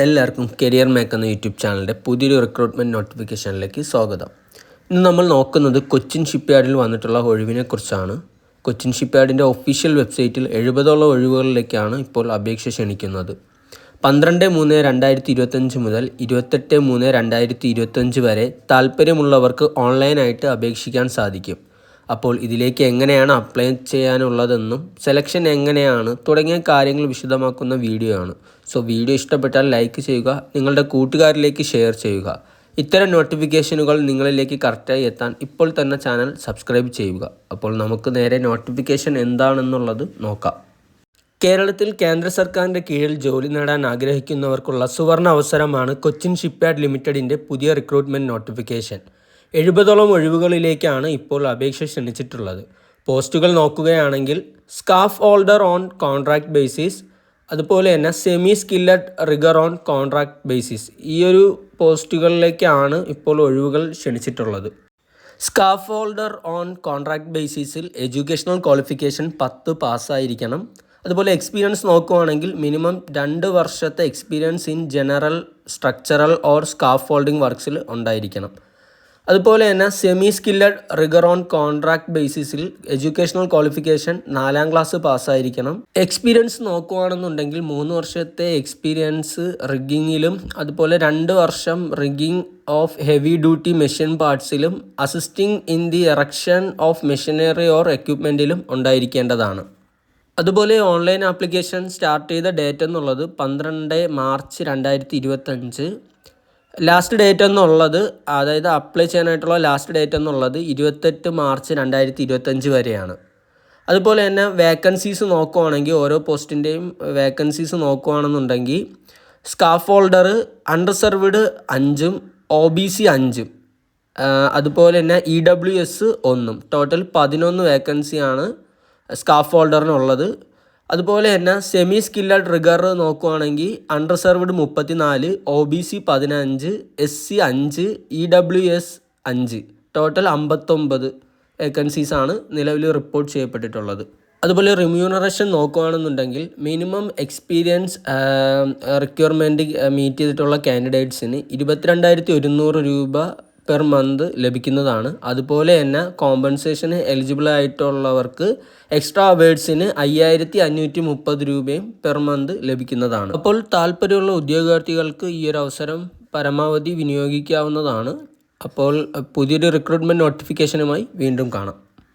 എല്ലാവർക്കും career make എന്ന YouTube ചാനലിൻ്റെ പുതിയൊരു റിക്രൂട്ട്മെൻറ്റ് നോട്ടിഫിക്കേഷനിലേക്ക് സ്വാഗതം. ഇന്ന് നമ്മൾ നോക്കുന്നത് കൊച്ചിൻ ഷിപ്പ്യാർഡിൽ വന്നിട്ടുള്ള ഒഴിവിനെക്കുറിച്ചാണ്. കൊച്ചിൻ ഷിപ്പ്യാർഡിൻ്റെ ഒഫീഷ്യൽ വെബ്സൈറ്റിൽ 70ഓളം ഒഴിവുകളിലേക്കാണ് ഇപ്പോൾ അപേക്ഷ ക്ഷണിക്കുന്നത്. 12/3/2025 മുതൽ 28/3/2025 വരെ താൽപ്പര്യമുള്ളവർക്ക് ഓൺലൈനായിട്ട് അപേക്ഷിക്കാൻ സാധിക്കും. അപ്പോൾ ഇതിലേക്ക് എങ്ങനെയാണ് അപ്ലൈ ചെയ്യാനുള്ളതെന്നും സെലക്ഷൻ എങ്ങനെയാണ് തുടങ്ങിയ കാര്യങ്ങൾ വിശദമാക്കുന്ന വീഡിയോ ആണ്. സോ വീഡിയോ ഇഷ്ടപ്പെട്ടാൽ ലൈക്ക് ചെയ്യുക, നിങ്ങളുടെ കൂട്ടുകാരിലേക്ക് ഷെയർ ചെയ്യുക. ഇത്തരം നോട്ടിഫിക്കേഷനുകൾ നിങ്ങളിലേക്ക് കറക്റ്റായി എത്താൻ ഇപ്പോൾ തന്നെ ചാനൽ സബ്സ്ക്രൈബ് ചെയ്യുക. അപ്പോൾ നമുക്ക് നേരെ നോട്ടിഫിക്കേഷൻ എന്താണെന്നുള്ളത് നോക്കാം. കേരളത്തിൽ കേന്ദ്ര സർക്കാരിൻ്റെ കീഴിൽ ജോലി നേടാൻ ആഗ്രഹിക്കുന്നവർക്കുള്ള സുവർണ അവസരമാണ് കൊച്ചിൻ ഷിപ്പ്യാർഡ് ലിമിറ്റഡിൻ്റെ പുതിയ റിക്രൂട്ട്മെൻറ്റ് നോട്ടിഫിക്കേഷൻ. 70ഓളം ഒഴിവുകളിലേക്കാണ് ഇപ്പോൾ അപേക്ഷ ക്ഷണിച്ചിട്ടുള്ളത്. പോസ്റ്റുകൾ നോക്കുകയാണെങ്കിൽ scaffolder on contract basis, അതുപോലെ തന്നെ semi skilled rigger on contract basis, ഈ ഒരു പോസ്റ്റുകളിലേക്കാണ് ഇപ്പോൾ ഒഴിവുകൾ ക്ഷണിച്ചിട്ടുള്ളത്. സ്കാഫ് ഹോൾഡർ ഓൺ കോൺട്രാക്ട് ബേസിസിൽ എഡ്യൂക്കേഷണൽ ക്വാളിഫിക്കേഷൻ 10 പാസ്സായിരിക്കണം. അതുപോലെ എക്സ്പീരിയൻസ് നോക്കുകയാണെങ്കിൽ മിനിമം 2 വർഷത്തെ experience in general structural or scaffolding വർക്ക്സിൽ ഉണ്ടായിരിക്കണം. അതുപോലെ തന്നെ semi skilled rigger on contract ബേസിസിൽ എഡ്യൂക്കേഷണൽ ക്വാളിഫിക്കേഷൻ 4ാം ക്ലാസ് പാസ്സായിരിക്കണം. എക്സ്പീരിയൻസ് നോക്കുകയാണെന്നുണ്ടെങ്കിൽ 3 വർഷത്തെ എക്സ്പീരിയൻസ് റിഗ്ഗിങ്ങിലും അതുപോലെ 2 വർഷം rigging of heavy duty machine പാർട്സിലും assisting in the erection of machinery or എക്യുപ്മെൻറ്റിലും ഉണ്ടായിരിക്കേണ്ടതാണ്. അതുപോലെ ഓൺലൈൻ ആപ്ലിക്കേഷൻ സ്റ്റാർട്ട് ചെയ്ത ഡേറ്റ് എന്നുള്ളത് 12 മാർച്ച് 2025. ലാസ്റ്റ് ഡേറ്റ് എന്നുള്ളത്, അതായത് അപ്ലൈ ചെയ്യാനായിട്ടുള്ള ലാസ്റ്റ് ഡേറ്റ് എന്നുള്ളത് 28 മാർച്ച് 2025 വരെയാണ്. അതുപോലെ തന്നെ വേക്കൻസീസ് നോക്കുകയാണെങ്കിൽ ഓരോ പോസ്റ്റിൻ്റെയും വേക്കൻസീസ് നോക്കുകയാണെന്നുണ്ടെങ്കിൽ സ്കാഫ് ഹോൾഡർ അൺറിസർവ്ഡ് 5, OBC 5, അതുപോലെ തന്നെ EWS 1, ടോട്ടൽ 11 വേക്കൻസിയാണ് സ്കാഫ് ഹോൾഡറിനുള്ളത്. അതുപോലെ തന്നെ സെമി സ്കില്ലഡ് റിഗർ നോക്കുകയാണെങ്കിൽ unreserved 34, OBC 15, SC 5, EWS 5, total 59 വേക്കൻസീസാണ് നിലവിൽ റിപ്പോർട്ട് ചെയ്യപ്പെട്ടിട്ടുള്ളത്. അതുപോലെ റിമ്യൂണറേഷൻ നോക്കുകയാണെന്നുണ്ടെങ്കിൽ മിനിമം എക്സ്പീരിയൻസ് റിക്വയർമെൻറ്റ് മീറ്റ് ചെയ്തിട്ടുള്ള കാൻഡിഡേറ്റ്സിന് 22,100 രൂപ പെർ മന്ത് ലഭിക്കുന്നതാണ്. അതുപോലെ തന്നെ കോമ്പൻസേഷന് എലിജിബിൾ ആയിട്ടുള്ളവർക്ക് എക്സ്ട്രാ അവേർഡ്സിന് 5,530 രൂപയും പെർ മന്ത് ലഭിക്കുന്നതാണ്. അപ്പോൾ താല്പര്യമുള്ള ഉദ്യോഗാർത്ഥികൾക്ക് ഈ ഒരു അവസരം പരമാവധി വിനിയോഗിക്കാവുന്നതാണ്. അപ്പോൾ പുതിയൊരു റിക്രൂട്ട്മെൻറ്റ് നോട്ടിഫിക്കേഷനുമായി വീണ്ടും കാണാം.